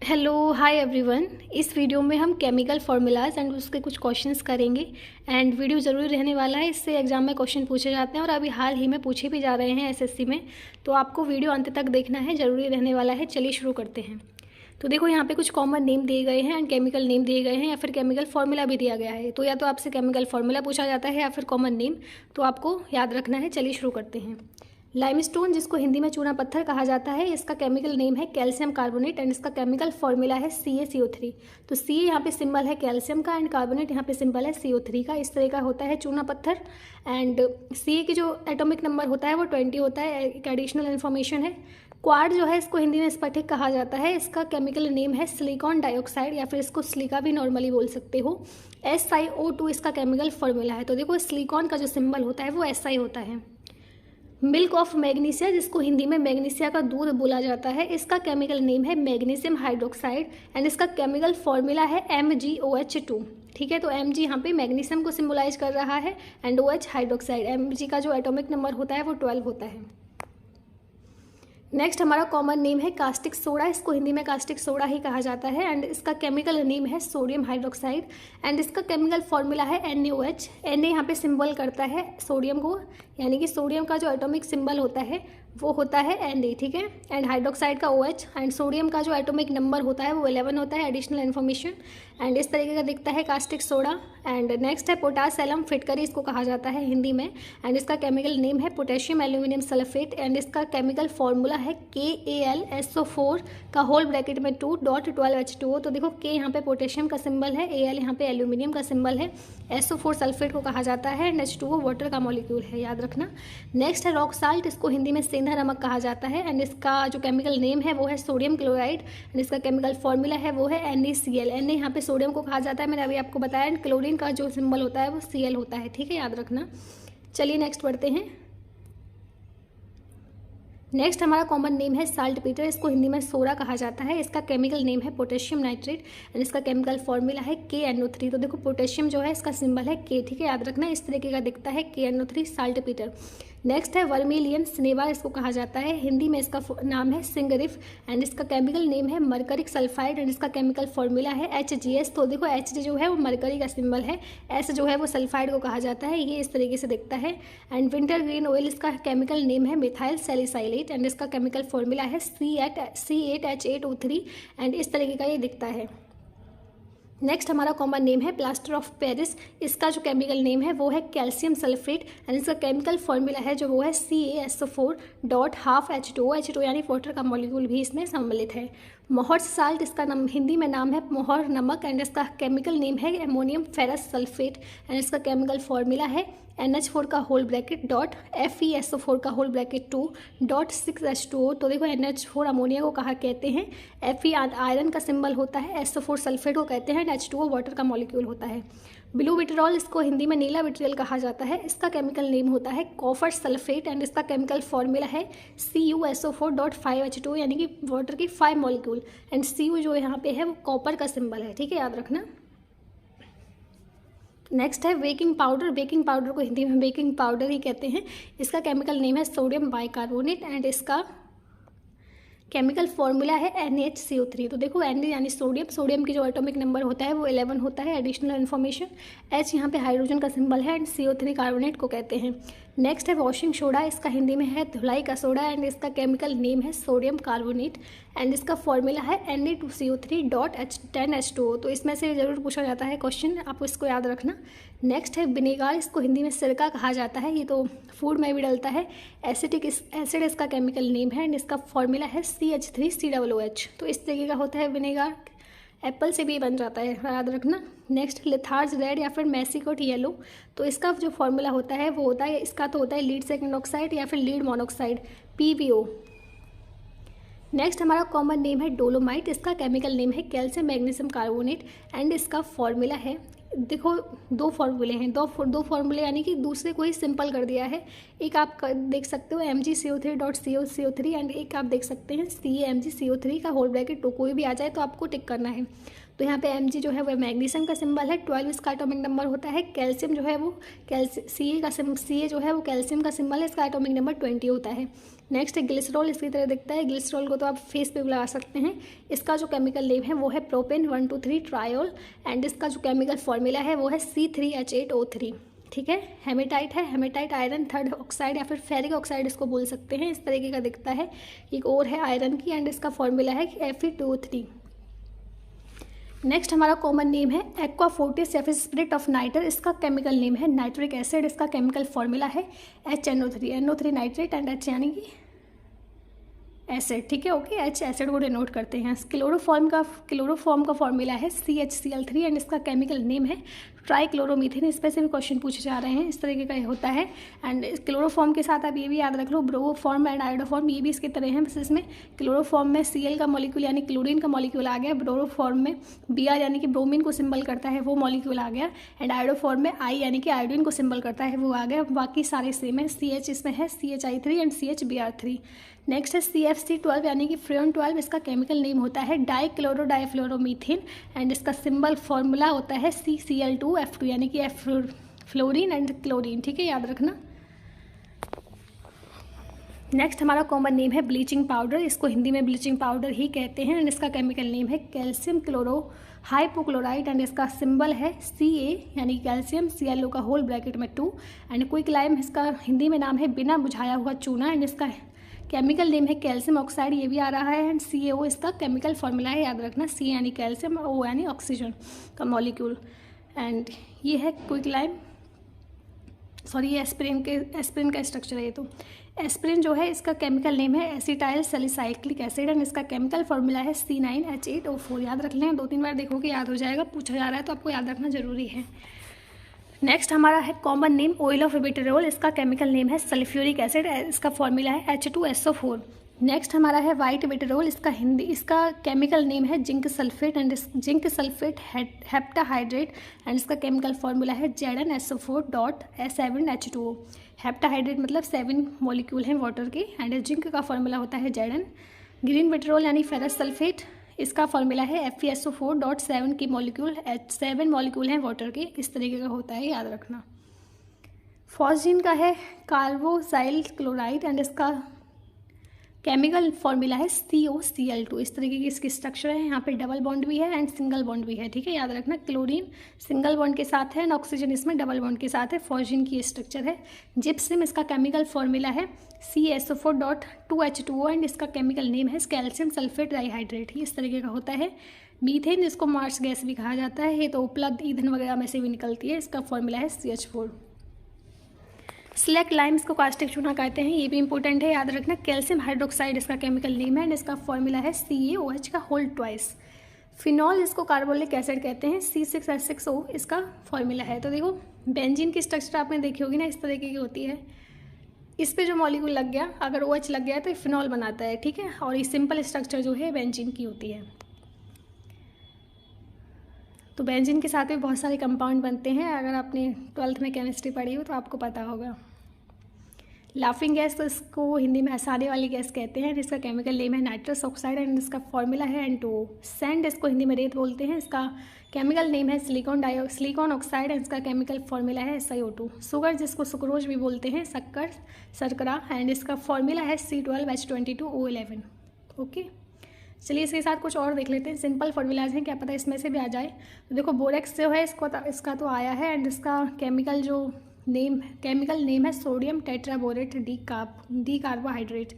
Hello hi everyone. इस video में हम केमिकल फार्मूलाज एंड उसके कुछ क्वेश्चंस करेंगे एंड वीडियो ज़रूरी रहने वाला है। इससे एग्जाम में क्वेश्चन पूछे जाते हैं और अभी हाल ही में पूछे भी जा रहे हैं एसएससी में, तो आपको वीडियो अंत तक देखना है, ज़रूरी रहने वाला है। चलिए शुरू करते हैं। तो देखो यहाँ पे कुछ कॉमन नेम दिए गए हैं एंड केमिकल नेम दिए गए हैं या फिर केमिकल फार्मूला भी दिया गया है। तो या तो आपसे केमिकल फार्मूला पूछा जाता है या फिर कॉमन नेम, तो आपको याद रखना है। चलिए शुरू करते हैं। लाइमस्टोन, जिसको हिंदी में चूना पत्थर कहा जाता है, इसका केमिकल नेम है कैल्शियम कार्बोनेट एंड इसका केमिकल फॉर्मूला है CaCO3। तो सी यहाँ पे सिंबल है कैल्शियम का एंड कार्बोनेट यहाँ पे सिंबल है CO3 का। इस तरह का होता है चूना पत्थर। एंड सी की जो एटॉमिक नंबर होता है वो 20 होता है। एक एडिशनल इन्फॉर्मेशन है। क्वार्ट जो है इसको हिंदी में स्फटिक कहा जाता है। इसका केमिकल नेम है सिलिकॉन डाइऑक्साइड या फिर इसको सिलिका भी नॉर्मली बोल सकते हो। SiO2 इसका केमिकल फॉर्मूला है। तो देखो सिलिकॉन का जो सिंबल होता है वो Si होता है। मिल्क ऑफ मैग्नीशिया, जिसको हिंदी में मैग्नीशिया का दूध बोला जाता है, इसका केमिकल नेम है मैग्नीशियम हाइड्रोक्साइड एंड इसका केमिकल फॉर्मूला है MgOH2। ठीक है, तो Mg यहाँ पे मैग्नीशियम को सिम्बोलाइज कर रहा है एंड OH हाइड्रोक्साइड। Mg का जो एटॉमिक नंबर होता है वो 12 होता है। नेक्स्ट हमारा कॉमन नेम है कास्टिक सोडा। इसको हिंदी में कास्टिक सोडा ही कहा जाता है एंड इसका केमिकल नेम है सोडियम हाइड्रोक्साइड एंड इसका केमिकल फॉर्मूला है NaOH। Na यहाँ पे सिंबल करता है सोडियम को, यानी कि सोडियम का जो एटॉमिक सिंबल होता है वो होता है Na। ठीक है, एंड हाइड्रोक्साइड का OH एंड सोडियम का जो एटॉमिक नंबर होता है वो 11 होता है। एडिशनल इन्फॉर्मेशन एंड इस तरीके का दिखता है कास्टिक सोडा। एंड नेक्स्ट है पोटास एलम फिटकरी, इसको कहा जाता है हिंदी में एंड इसका केमिकल नेम है पोटेशियम एल्यूमिनियम सल्फेट एंड इसका केमिकल फॉर्मूला है KAlSO4 का होल ब्रैकेट में 2.12H2O। तो देखो K यहाँ पे पोटेशियम का सिंबल है, Al यहाँ पे एल्यूमिनियम का सिंबल है, SO4 सल्फेट को कहा जाता है एंड H2O वाटर का मॉलिक्यूल है, याद रखना। नेक्स्ट है रॉक साल्ट, इसको हिंदी में सेंधा नमक कहा जाता है एंड इसका जो केमिकल नेम है वो है सोडियम क्लोराइड एंड इसका केमिकल फॉर्मूला है वो है NaCl। Na यहाँ पे सोडियम को कहा जाता है, मैंने अभी आपको बताया। एंड क्लोरीन का जो सिंबल होता है वो Cl होता है। ठीक है, याद रखना। चलिए नेक्स्ट बढ़ते हैं। नेक्स्ट हमारा कॉमन नेम है साल्ट पीटर। इसको हिंदी में सोडा कहा जाता है। इसका केमिकल नेम है पोटेशियम नाइट्रेट एंड इसका केमिकल फॉर्मूला है KNO3। तो देखो पोटेशियम जो है इसका सिंबल है K। ठीक है, याद रखना। इस तरीके का दिखता है KNO3 साल्ट पीटर। नेक्स्ट है वर्मिलियन सिनेवा, इसको कहा जाता है। हिंदी में इसका नाम है सिंगरिफ एंड इसका केमिकल नेम है मरकरिक सल्फाइड एंड इसका केमिकल फॉर्मूला है HGS। तो देखो H जो है वो मरकरी का सिंबल है, S जो है वो सल्फाइड को कहा जाता है। ये इस तरीके से दिखता है। एंड विंटर ग्रीन ऑयल, इसका केमिकल नेम है मिथाइल सैलिसाइलेट एंड इसका केमिकल फॉर्मूला है C8H8O3 एंड इस तरीके का ये दिखता है। नेक्स्ट हमारा कॉमन नेम है प्लास्टर ऑफ पेरिस। इसका जो केमिकल नेम है वो है कैल्शियम सल्फेट एंड इसका केमिकल फॉर्मूला है जो वो है CaSO4.12H2O। H2O यानी वाटर का मॉलिक्यूल भी इसमें सम्मिलित है। मोहर साल्ट, इसका नाम हिंदी में नाम है मोहर नमक एंड इसका केमिकल नेम है एमोनियम फेरस सल्फेट एंड इसका केमिकल फॉर्मूला है NH4 का होल ब्रैकेट डॉट FeSO4 का होल ब्रैकेट 2.6H2O। तो देखो NH4 अमोनिया को कहा कहते हैं, Fe आयरन का सिंबल होता है, SO4 सल्फेट को कहते हैं, H2O वाटर का मॉलिक्यूल होता है। ब्लू विट्रियोल, इसको हिंदी में नीला विट्रियल कहा जाता है। इसका केमिकल नेम होता है कॉपर सल्फेट एंड इसका केमिकल फॉर्मूला है CuSO4.5H2O यानी कि वाटर की 5 मॉलिक्यूल एंड Cu जो यहाँ पे है वो कॉपर का सिंबल है। ठीक है, याद रखना। नेक्स्ट है बेकिंग पाउडर। बेकिंग पाउडर को हिंदी में बेकिंग पाउडर ही कहते हैं। इसका केमिकल नेम है सोडियम बाइकार्बोनेट एंड इसका केमिकल फॉर्मूला है NaCO3। तो देखो Na यानी सोडियम, सोडियम की जो एटॉमिक नंबर होता है वो 11 होता है। एडिशनल इन्फॉर्मेशन, H यहाँ पे हाइड्रोजन का सिंबल है एंड CO3 कार्बोनेट को कहते हैं। नेक्स्ट है वॉशिंग सोडा, इसका हिंदी में है धुलाई का सोडा एंड इसका केमिकल नेम है सोडियम कार्बोनेट एंड इसका फॉर्मूला है Na2CO3.10H2O। तो इसमें से ज़रूर पूछा जाता है क्वेश्चन, आप इसको याद रखना। नेक्स्ट है विनेगार, इसको हिंदी में सिरका कहा जाता है। ये तो फूड में भी डलता है। एसिटिक एसिड इसका केमिकल नेम है एंड इसका फॉर्मूला है CH3COOH। तो इस तरीके का होता है विनेगार। एप्पल से भी बन जाता है, याद रखना। नेक्स्ट लिथार्ज रेड या फिर मैसिकोट येलो। तो इसका जो फॉर्मूला होता है वो होता है, इसका तो होता है लीड सेकेंड ऑक्साइड या फिर लीड मोनोक्साइड PbO। नेक्स्ट हमारा कॉमन नेम है डोलोमाइट। इसका केमिकल नेम है कैल्शियम मैग्नीशियम कार्बोनेट एंड इसका फॉर्मूला है, देखो दो फॉर्मूले हैं, दो फॉर्मूले यानी कि दूसरे को ही सिंपल कर दिया है। एक आप देख सकते हो MgCO3.CO3 एंड एक आप देख सकते हैं CaMgCO3 का होल ब्रैकेट 2, कोई भी आ जाए तो आपको टिक करना है। तो यहाँ पे Mg जो है वो मैग्नीशियम का सिंबल है, 12 इसका एटॉमिक नंबर होता है। कैल्शियम जो है वो Ca जो है वो कैल्शियम का सिंबल है, इसका एटॉमिक नंबर 20 होता है। नेक्स्ट है ग्लिसरॉल, इसकी तरह दिखता है। ग्लिसरॉल को तो आप फेस पे लगा सकते हैं। इसका जो केमिकल नेम है वो है प्रोपेन 1,2,3 ट्रायोल एंड इसका जो केमिकल फॉर्मूला है वो है C3H8O3। ठीक है। हेमेटाइट है, हेमेटाइट आयरन थर्ड ऑक्साइड या फिर फेरिक ऑक्साइड इसको बोल सकते हैं, इस तरीके का दिखता है। एक और है आयरन की एंड इसका फॉर्मूला है Fe2O3। नेक्स्ट हमारा कॉमन नेम है एक्वा फोर्टिस या फिर स्पिरिट ऑफ नाइटर, इसका केमिकल नेम है नाइट्रिक एसिड, इसका केमिकल फॉर्मूला है HNO3, NO3 nitrate and H यानी कि एसिड। ठीक है, ओके। H एसिड को डिनोट करते हैं। क्लोरोफॉर्म का फॉर्मूला है CHCl3 एंड इसका केमिकल नेम है ट्राइक्लोरोमीथेन। इस पर से भी क्वेश्चन पूछे जा रहे हैं, इस तरीके का होता है। एंड क्लोरोफॉर्म के साथ आप ये भी याद रख लो, ब्रोमोफॉर्म एंड आयोडोफॉर्म, ये भी इसके तरह हैं, बस इसमें क्लोरोफॉर्म में Cl का मॉलिक्यूल यानी क्लोरीन का मॉलिक्यूल आ गया, ब्रोमोफॉर्म में Br यानी कि ब्रोमीन को सिंबल करता है वो मॉलिक्यूल आ गया, एंड आयोडोफॉर्म में I यानी कि आयोडीन को सिंबल करता है वो आ गया। बाकी सारे सेम है। CH इसमें है CHI3 एंड CHBr3। नेक्स्ट है CFC12 यानी कि फ्रेन 12, इसका केमिकल नेम होता है डाइक्लोरोडाइफ्लोरोमीथेन एंड इसका सिंबल फॉर्मूला होता है CCl2F2 यानी कि F फ्लोरीन एंड क्लोरीन। ठीक है, याद रखना। नेक्स्ट हमारा कॉमन नेम है ब्लीचिंग पाउडर, इसको हिंदी में ब्लीचिंग पाउडर ही कहते हैं एंड इसका केमिकल नेम है कैल्शियम क्लोरो हाइपोक्लोराइड एंड इसका सिंबल है Ca यानी कैल्शियम, Cl का होल ब्रैकेट में 2 एंड क्विक लाइम इसका हिंदी में नाम है बिना बुझाया हुआ चूना एंड इसका केमिकल नेम है कैल्शियम ऑक्साइड, ये भी आ रहा है एंड CaO इसका केमिकल फॉर्मूला है, याद रखना। C यानी कैल्शियम, O यानी ऑक्सीजन का मॉलिक्यूल एंड ये है क्विक लाइम, सॉरी ये एस्पिरिन का स्ट्रक्चर है। ये तो एस्पिरिन जो है इसका केमिकल नेम है एसिटाइल सैलिसाइक्लिक एसिड एंड इसका केमिकल फॉर्मूला है C9H8O4। याद रख लें, 2-3 बार देखोगे याद हो जाएगा, पूछा जा रहा है तो आपको याद रखना जरूरी है। नेक्स्ट हमारा है common name oil of vitriol, इसका केमिकल नेम है सल्फ्यूरिक एसिड, इसका फॉर्मूला है H2SO4। नेक्स्ट हमारा है वाइट विट्रियोल, इसका केमिकल नेम है zinc sulphate and zinc sulphate heptahydrate and इसका केमिकल फॉर्मूला है ZnSO4.7H2O। हेप्टाहाइड्रेट मतलब 7 मॉलिक्यूल हैं वाटर के एंड जिंक का फॉर्मूला होता है Zn। ग्रीन विट्रियोल यानी फेरस सल्फेट, इसका फॉर्मूला है FeSO4.7 की मॉलिक्यूल, 7 मॉलिक्यूल हैं वाटर के, इस तरीके का होता है, याद रखना। फॉस्जीन का है कार्बोक्सिल क्लोराइड एंड इसका केमिकल फॉर्मूला है COCl2। इस तरीके की इसकी स्ट्रक्चर है, यहाँ पे डबल बॉन्ड भी है एंड सिंगल बॉन्ड भी है। ठीक है, याद रखना। क्लोरीन सिंगल बॉन्ड के साथ है एंड ऑक्सीजन इसमें डबल बॉन्ड के साथ है। फॉस्जीन की स्ट्रक्चर है। जिप्सम, इसका केमिकल फॉर्मूला है CSO4.2H2O एंड इसका केमिकल नेम है कैल्शियम सल्फेट डाइहाइड्रेट, इस तरीके का होता है। मीथेन, जिसको मार्स गैस भी कहा जाता है, ये तो उपलब्ध ईंधन वगैरह में से भी निकलती है, इसका फॉर्मूला है CH4। स्लैक लाइम, इसको कास्टिक चूना कहते हैं, ये भी इंपॉर्टेंट है, याद रखना। कैल्शियम हाइड्रोक्साइड इसका केमिकल नेम है एंड इसका फॉर्मूला है CaOH का होल ट्वाइस। फिनॉल, इसको कार्बोलिक एसिड कहते हैं, C6H6O इसका फॉर्मूला है। तो देखो बेंजीन की स्ट्रक्चर आपने देखी होगी ना, इस तरीके की होती है। इस पे जो मॉलिक्यूल लग गया, अगर OH लग गया तो ये फिनॉल बनाता है। ठीक है, और ये सिंपल स्ट्रक्चर जो है बेंजीन की होती है। तो बेंजीन के साथ भी बहुत सारे कंपाउंड बनते हैं, अगर आपने 12th में केमिस्ट्री पढ़ी हो तो आपको पता होगा। लाफिंग गैस, तो इसको हिंदी में हंसाने वाली गैस कहते हैं, इसका केमिकल नेम है नाइट्रस ऑक्साइड एंड इसका फॉर्मूला है N2O। सैंड, इसको हिंदी में रेत बोलते हैं, इसका केमिकल नेम है सिलिकॉन ऑक्साइड एंड इसका केमिकल फॉर्मूला है SiO2। शुगर, जिसको सुक्रोज भी बोलते हैं, शर्करा एंड इसका फॉर्मूला है C12H22O11। ओके, चलिए इसके साथ कुछ और देख लेते हैं। सिंपल फॉर्मूलाज हैं, क्या पता इसमें से भी आ जाए। तो देखो बोरेक्स जो है इसका तो आया है एंड इसका केमिकल नेम है sodium tetraborate D carbohydrate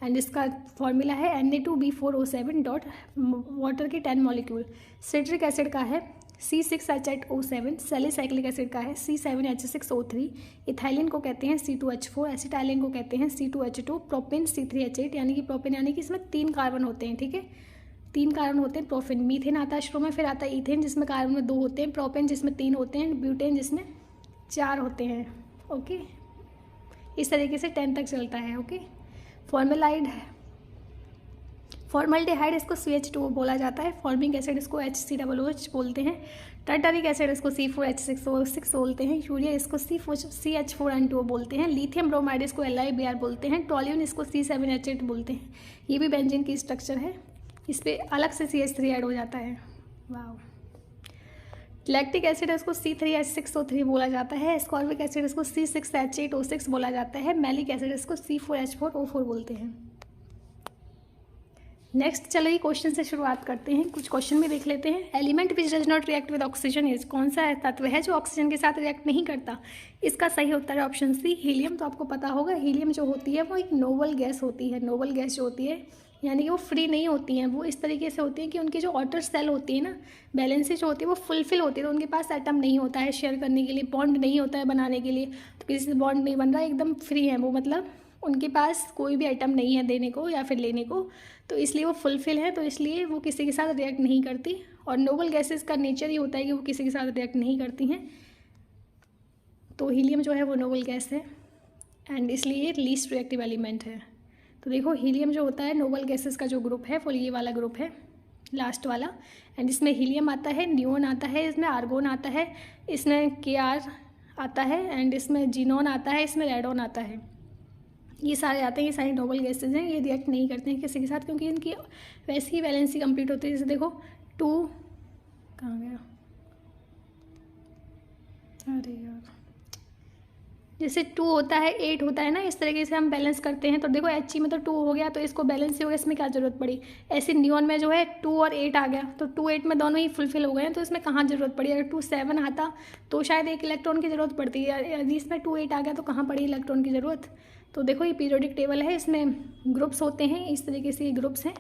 and इसका फॉर्मूला है Na2B4O7 डॉट वाटर के 10 मॉलिक्यूल। सिट्रिक एसिड का है C6H8O7, सैलिसाइक्लिक एसिड का है C7H6O3, इथाइलिन को कहते हैं C2H4, एसिटाइलिन को कहते हैं C2H2, प्रोपेन C3H8 यानी कि प्रोपेन यानी कि इसमें 3 कार्बन होते हैं। ठीक है, 3 कार्बन होते हैं प्रोपेन। मीथेन आता है शुरू में, फिर आता है इथेन जिसमें कार्बन में 2 होते हैं, प्रोपेन जिसमें 3 होते हैं, ब्यूटेन जिसमें 4 होते हैं। ओके, इस तरीके से 10 तक चलता है। ओके, फॉर्मल्डिहाइड इसको CH2O बोला जाता है। फॉर्मिक एसिड इसको HCOOH बोलते हैं। टार्टरिक एसिड इसको C4H6O6 बोलते हैं। यूरिया इसको CH4N2O बोलते हैं। लिथियम ब्रोमाइड इसको LiBr बोलते हैं। टोल्यून इसको C7H8 बोलते हैं। ये भी बेंजीन की स्ट्रक्चर है, इस पर अलग से CH3 ऐड हो जाता है। वाह। लैक्टिक एसिड है उसको C3H6O3 बोला जाता है। एस्कॉर्बिक एसिड इसको C6H8O6 बोला जाता है। मैलिक एसिड इसको C4H4O4 बोलते हैं। नेक्स्ट चलिए क्वेश्चन से शुरुआत करते हैं। कुछ क्वेश्चन भी देख लेते हैं। Element which does not react with oxygen is, कौन सा तत्व है जो ऑक्सीजन के साथ रिएक्ट नहीं करता? इसका सही उत्तर है ऑप्शन सी, हीलियम। तो आपको पता होगा हीलियम जो होती है वो एक नोबल गैस होती है। नोबल गैस जो होती है यानी कि वो फ्री नहीं होती हैं, वो इस तरीके से होती है कि उनकी जो ऑटर सेल होती है ना, बैलेंसी जो होती है वो फुलफिल होती है। तो उनके पास एटम नहीं होता है शेयर करने के लिए, बॉन्ड नहीं होता है बनाने के लिए, तो किसी से बॉन्ड नहीं बन रहा है, एकदम फ्री है वो, मतलब उनके पास कोई भी आइटम नहीं है देने को या फिर लेने को, तो इसलिए वो फुलफिल है, तो इसलिए वो किसी के साथ रिएक्ट नहीं करती। और नोबल गैसेस का नेचर ही होता है कि वो किसी के साथ रिएक्ट नहीं करती हैं। तो हीलियम जो है वो नोबल गैस है एंड इसलिए ये लीस्ट रिएक्टिव एलिमेंट है। तो देखो हीलियम जो होता है नोबल गैसेस का जो ग्रुप है वो ये वाला ग्रुप है, लास्ट वाला। एंड इसमें हीलियम आता है, नियोन आता है, इसमें आर्गोन आता है, इसमें Kr आता है, एंड इसमें जीनोन आता है, इसमें रेडोन आता है। ये सारे आते हैं, ये सारे नोबल गैसेज हैं। ये रिएक्ट नहीं करते हैं किसी के साथ क्योंकि इनकी वैसे ही वैलेंसी कंप्लीट होती है। जैसे देखो 2 कहाँ गया, अरे यार, जैसे 2 होता है 8 होता है ना, इस तरीके से हम बैलेंस करते हैं। तो देखो He में तो 2 हो गया तो इसको बैलेंस ही हो गया, इसमें क्या ज़रूरत पड़ी। ऐसे नियोन में जो है 2 और 8 आ गया, तो 2 8 में दोनों ही फुलफिल हो गए हैं, तो इसमें कहाँ ज़रूरत पड़ी। अगर 2 7 आता तो शायद एक इलेक्ट्रॉन की ज़रूरत पड़ती है, यदि इसमें 2 8 आ गया तो कहाँ पड़ी इलेक्ट्रॉन की ज़रूरत। तो देखो ये पीरियोडिक टेबल है, इसमें ग्रुप्स होते हैं, इस तरीके से ये ग्रुप्स हैं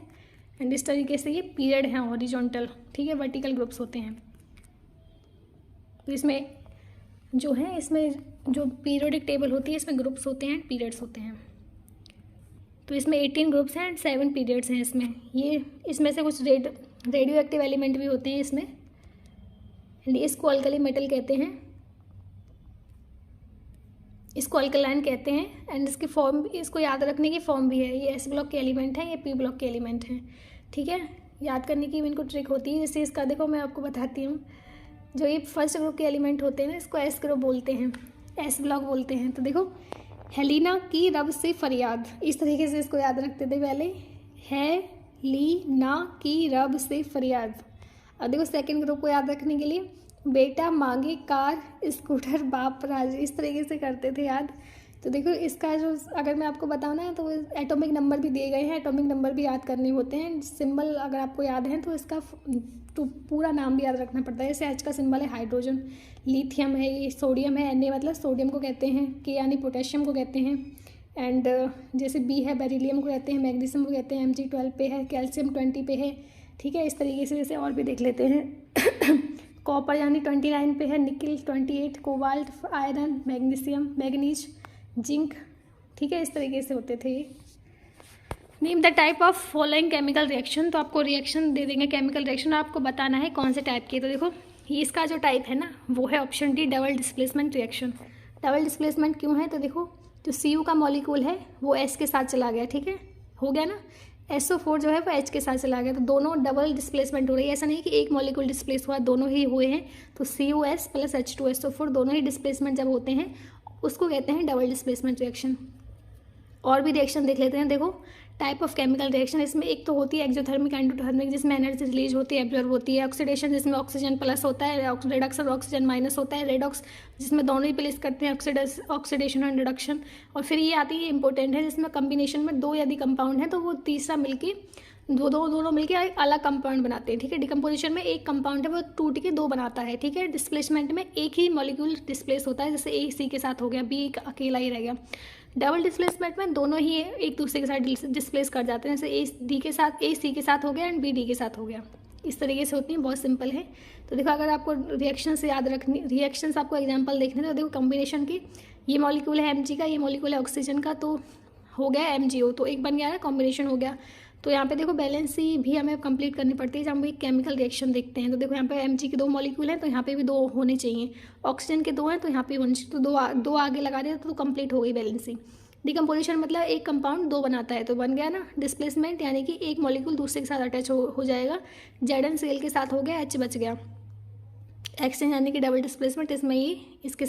एंड इस तरीके से ये पीरियड हैं हॉरिजॉन्टल, ठीक है, वर्टिकल ग्रुप्स होते हैं। तो इसमें जो है, इसमें जो पीरियोडिक टेबल होती है इसमें ग्रुप्स होते हैं, पीरियड्स होते हैं। तो इसमें 18 ग्रुप्स हैं एंड 7 पीरियड्स हैं इसमें। ये इसमें से कुछ रेडियो एक्टिव एलिमेंट भी होते हैं इसमें, इसको अल्कली मेटल कहते हैं, इसको अल्कलाइन कहते हैं। एंड इसकी फॉर्म, इसको याद रखने की फॉर्म भी है, ये S ब्लॉक के एलिमेंट हैं, ये P ब्लॉक के एलिमेंट हैं, ठीक है। याद करने की भी इनको ट्रिक होती है। जैसे इसका देखो मैं आपको बताती हूँ, जो ये फर्स्ट ग्रुप के एलिमेंट होते हैं ना, इसको S ग्रुप बोलते हैं, S ब्लॉक बोलते हैं। तो देखो हेलिना की रब से फरियाद, इस तरीके से इसको याद रखते थे पहले, हेलिना की रब से फरियाद। अब देखो सेकेंड ग्रुप को याद रखने के लिए, बेटा मांगे कार स्कूटर बाप राज, इस तरीके से करते थे याद। तो देखो इसका जो, अगर मैं आपको बताऊँ ना, तो एटॉमिक नंबर भी दिए गए हैं, एटॉमिक नंबर भी याद करने होते हैं। सिंबल अगर आपको याद है तो इसका तो पूरा नाम भी याद रखना पड़ता है। जैसे H का सिंबल है हाइड्रोजन, लिथियम है, ये सोडियम है, Na मतलब सोडियम को कहते हैं, K यानी पोटेशियम को कहते हैं, एंड जैसे B है बेरिलियम को कहते हैं, मैग्नीशियम को कहते हैं, Mg 12 पे है, कैल्शियम 20 पे है, ठीक है। इस तरीके से जैसे और भी देख लेते हैं कॉपर यानी 29 पे है, निकल 28, कोबाल्ट, आयरन, मैग्नीज, जिंक, ठीक है। इस तरीके से होते थे। Name the type of following chemical reaction, तो आपको रिएक्शन दे देंगे केमिकल रिएक्शन, आपको बताना है कौन से टाइप की। तो देखो ये इसका जो टाइप है ना वो है option D, double displacement reaction. Double displacement क्यों है, तो देखो जो Cu का मॉलिक्यूल है वो S के साथ चला गया, ठीक है, हो गया ना। SO4 जो है वो H के साथ चला गया, तो दोनों डबल डिस्प्लेसमेंट हो रही है। ऐसा नहीं कि एक मॉलिक्यूल डिस्प्लेस हुआ, दोनों ही हुए हैं। तो CuS प्लस H2SO4 दोनों ही डिस्प्लेसमेंट जब होते हैं उसको कहते हैं डबल डिस्प्लेसमेंट रिएक्शन। और भी रिएक्शन देख लेते हैं। देखो टाइप ऑफ केमिकल रिएक्शन, इसमें एक तो होती है एक्सोथर्मिक, एंडोथर्मिक, जिसमें एनर्जी रिलीज होती है, एब्जॉर्ब होती है। ऑक्सीडेशन जिसमें ऑक्सीजन प्लस होता है, रिडक्शन ऑक्सीजन माइनस होता है। रेडॉक्स जिसमें दोनों ही प्लेस करते हैं, ऑक्सीडेशन और रिडक्शन। और फिर ये आती है इंपॉर्टेंट है, जिसमें कम्बिनेशन में 2 यदि कंपाउंड है तो वो तीसरा मिलके दोनों मिलके अलग कंपाउंड बनाते हैं, ठीक है। डिकम्पोजिशन में एक कंपाउंड है वो टूट के 2 बनाता है, ठीक है। डिस्प्लेसमेंट में एक ही मॉलिक्यूल डिस्प्लेस होता है, जैसे A C के साथ हो गया, B अकेला ही रह गया। डबल डिस्प्लेसमेंट में दोनों ही एक दूसरे के साथ डिस्प्लेस कर जाते हैं, जैसे A C के साथ हो गया एंड B D के साथ हो गया। इस तरीके से होती है, बहुत सिंपल है। तो देखो अगर आपको रिएक्शन से याद रखनी, रिएक्शंस आपको एग्जांपल देखने तो देखो कॉम्बिनेशन की, ये मॉलिक्यूल है Mg का, ये मॉलिक्यूल है ऑक्सीजन का, तो हो गया MgO, तो एक बन गया ना, कॉम्बिनेशन हो गया। तो यहाँ पे देखो बैलेंसी भी हमें कंप्लीट करनी पड़ती है जब हम एक केमिकल रिएक्शन देखते हैं। तो देखो यहाँ पे Mg के 2 मॉलिक्यूल हैं तो यहाँ पे भी 2 होने चाहिए, ऑक्सीजन के 2 हैं तो यहाँ पे होने चाहिए, तो दो आगे लगा दिया तो कंप्लीट हो गई बैलेंसी। डिकम्पोजिशन मतलब एक कंपाउंड 2 बनाता है, तो बन गया ना। डिस्प्लेसमेंट यानी कि एक मॉलिक्यूल दूसरे के साथ अटैच हो जाएगा, ZnCl के साथ हो गया, H बच गया। एक्सचेंज यानी कि डबल डिस्प्लेसमेंट, इसमें ये इसके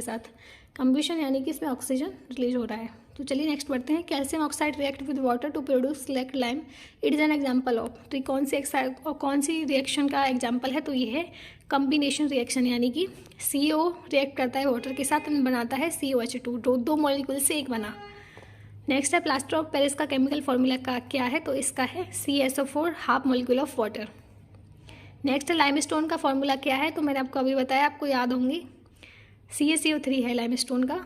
साथ। कंब्यूशन यानी कि इसमें ऑक्सीजन रिलीज हो रहा है, तो चलिए नेक्स्ट बढ़ते हैं। Calcium oxide react with water to produce lime, it is an example of. तो ये कौन सी रिएक्शन का एग्जाम्पल है? तो ये है कम्बिनेशन रिएक्शन, यानी कि CO रिएक्ट करता है वाटर के साथ एंड बनाता है COH2, दो मॉलिक्यूल से एक बना। नेक्स्ट है प्लास्टर ऑफ पेरिस का केमिकल फॉर्मूला का क्या है? तो इसका है CaSO4 half molecule of water. Next है लाइमस्टोन का फॉर्मूला क्या है? तो मैंने आपको अभी बताया, आपको याद होंगी, CaCO3 है लाइमस्टोन का।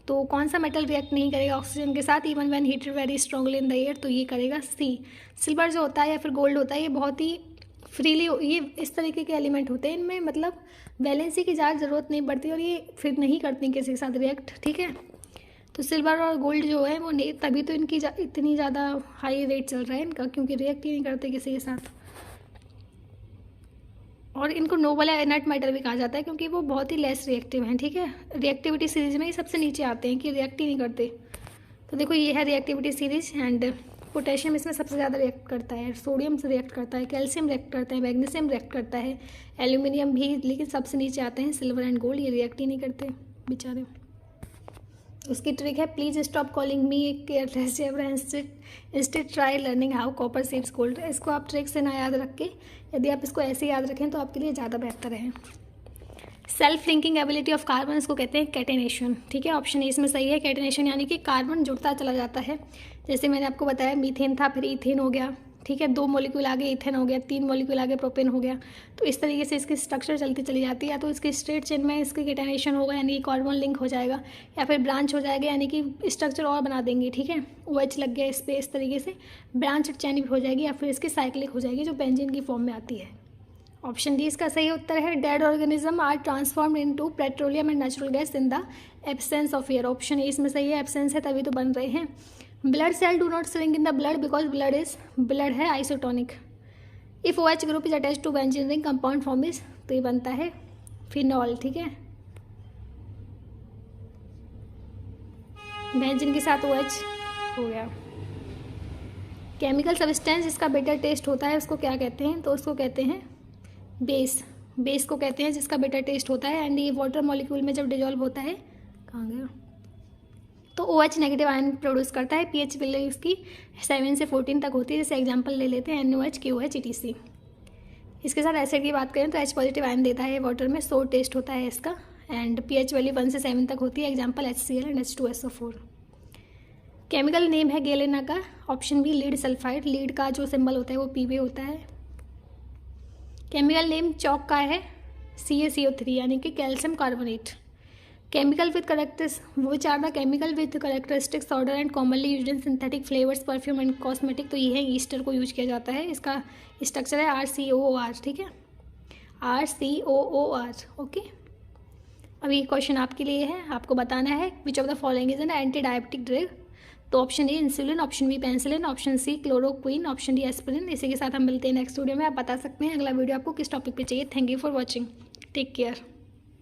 तो कौन सा मेटल रिएक्ट नहीं करेगा ऑक्सीजन के साथ even when heated very strongly in the air? तो ये करेगा C। सिल्वर जो होता है या फिर गोल्ड होता है, ये बहुत ही फ्रीली, ये इस तरीके के एलिमेंट होते हैं, इनमें मतलब वैलेंसी की ज़्यादा ज़रूरत नहीं पड़ती और ये फिर नहीं करती किसी के साथ रिएक्ट, ठीक है। तो सिल्वर और गोल्ड जो है वो नहीं, तभी तो इनकी इतनी ज़्यादा हाई रेट चल रहा है इनका, क्योंकि रिएक्ट ही नहीं करते किसी के साथ। और इनको नोबल या इनर्ट मेटल भी कहा जाता है, क्योंकि वो बहुत ही लेस रिएक्टिव हैं, ठीक है। रिएक्टिविटी सीरीज में ये सबसे नीचे आते हैं कि रिएक्ट ही नहीं करते। तो देखो ये है रिएक्टिविटी सीरीज, एंड पोटेशियम इसमें सबसे ज़्यादा रिएक्ट करता है, सोडियम से रिएक्ट करता है, कैल्शियम रिएक्ट करता है, मैग्नीशियम रिएक्ट करता है, एल्यूमिनियम भी, लेकिन सबसे नीचे आते हैं सिल्वर एंड गोल्ड, ये रिएक्ट ही नहीं करते बेचारे। उसकी ट्रिक है, please stop calling me a careless instead try learning how copper saves gold. इसको आप ट्रिक से ना याद रख के, यदि आप इसको ऐसे याद रखें तो आपके लिए ज़्यादा बेहतर है। Self linking ability of carbon, इसको कहते हैं कैटेनेशन, ठीक है। ऑप्शन ए इसमें सही है, कैटेनेशन, यानी कि कार्बन जुड़ता चला जाता है। जैसे मैंने आपको बताया मीथेन था, फिर ईथेन हो गया, ठीक है, 2 मॉलिक्यूल आगे इथेन हो गया, 3 मॉलिक्यूल आगे प्रोपेन हो गया। तो इस तरीके से इसकी स्ट्रक्चर चलती चली जाती है। या तो इसके स्ट्रेट चेन में इसकी कैटेनेशन होगा, यानी कि कार्बन लिंक हो जाएगा, या फिर ब्रांच हो जाएगा, यानी कि स्ट्रक्चर और बना देंगे, ठीक है। OH लग गया इस पर, इस तरीके से ब्रांच चेन भी हो जाएगी, या फिर इसकी साइक्लिक हो जाएगी जो बेंजीन की फॉर्म में आती है। ऑप्शन डी इसका सही उत्तर है। Dead organism are transform into petroleum and natural gas in the absence of air. Option A इसमें सही है, एब्सेंस है तभी तो बन रहे हैं। Blood cell do not shrink in the blood because blood है isotonic. If OH group is attach to benzene ring compound form is, तो ये बनता है फिनॉल, ठीक है। बेंजीन के साथ OH हो गया। केमिकल सब्सटेंस जिसका बेटर टेस्ट होता है उसको क्या कहते हैं? तो उसको कहते हैं बेस को कहते हैं जिसका बेटर टेस्ट होता है। एंड ये वाटर मॉलिक्यूल में जब डिजॉल्व होता है, कहाँ गया, तो OH नेगेटिव आयन प्रोड्यूस करता है। pH वैल्यू इसकी 7 से 14 तक होती है। जैसे एग्जांपल ले लेते हैं NaOH, KOH, ETC। इसके साथ एसिड की बात करें तो H पॉजिटिव आयन देता है वाटर में, सोर टेस्ट होता है इसका, एंड pH वैल्यू 1 से 7 तक होती है। Example HCl and H2SO4। Chemical name है गेलेना का। Option B lead sulphide, lead का जो सिंबल होता है वो Pb होता है। केमिकल नेम चौक का है CaCO3, यानी कि calcium carbonate. Chemical with characteristics order and commonly used in synthetic flavours, perfume and cosmetic. तो ये है ईस्टर को यूज किया जाता है। इसका स्ट्रक्चर है RCOOR, ठीक है, RCOOR, ओके। अब ये क्वेश्चन आपके लिए है, आपको बताना है which of the following is an antidiabetic drug. तो option a insulin, option b penicillin, option c chloroquine, option d aspirin. इसी के साथ हम मिलते हैं नेक्स्ट वीडियो में। आप बता सकते हैं अगला वीडियो आपको किस टॉपिक पे चाहिए। Thank you for watching, take care.